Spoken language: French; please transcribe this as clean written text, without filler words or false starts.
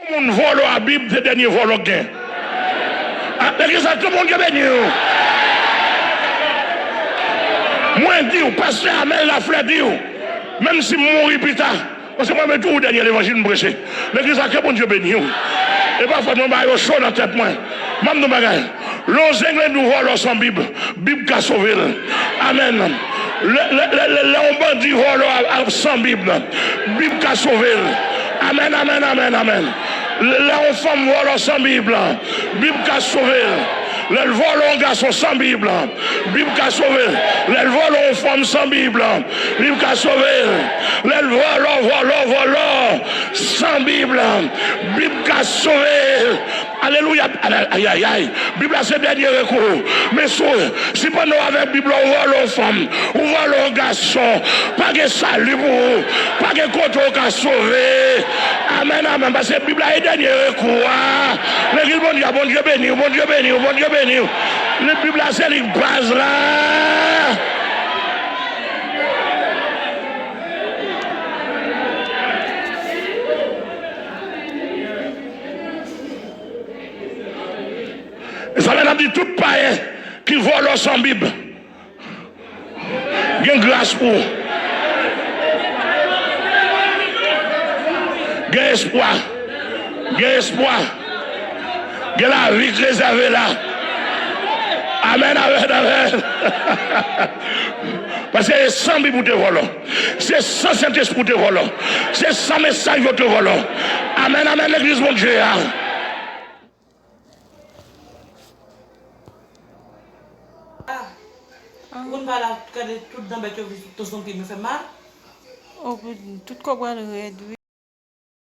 On vole la Bible, c'est le dernier vol au gain. L'église a tout le monde qui est béni. Moi, je dis, pasteur Amel la fleur dit, même si je mouris plus tard, parce que moi, je tout le dernier évangile me prêcher. L'église a tout le monde qui est béni. Et parfois, je vais chaud dans la tête. Même nous, l'on Anglais nous volent sans Bible. Bible qui a sauvé. Amen. Les bandits volent sans Bible. Bible qui a sauvé. Amen, amen, amen, amen. Les femmes volent sans Bible. Bible qui a sauvé. Les volons garçons sans Bible. Bible qui a sauvé. Les volons femmes sans Bible. Bible qui a sauvé. Les volons sans Bible. Bible qui a sauvé. Alléluia. Aïe, aïe, aïe. Bible c'est le dernier recours. Mais si pas nous avec Bible, on voit les femmes, on voit les garçons, pas de salut pour vous, pas de côté qui a sauvé. Amen, amen. Parce que la Bible est le dernier recours. L'église, bon Dieu béni, bon Dieu béni, bon Dieu béni. La Bible c'est une base là. Ça veut dire tout païen qui vole sans Bible. Il y a une grâce pour. Il y a espoir. Il y a espoir. Il y a la vie réservée là. Amen, amen, amen. Parce que c'est sans Bible pour te voler. C'est sans Saint-Esprit pour te voler. C'est sans message pour te voler. Amen, amen, l'église, mon Dieu. On va la tout dans le tout son qui me fait mal. Oh, tout comprendre réduit.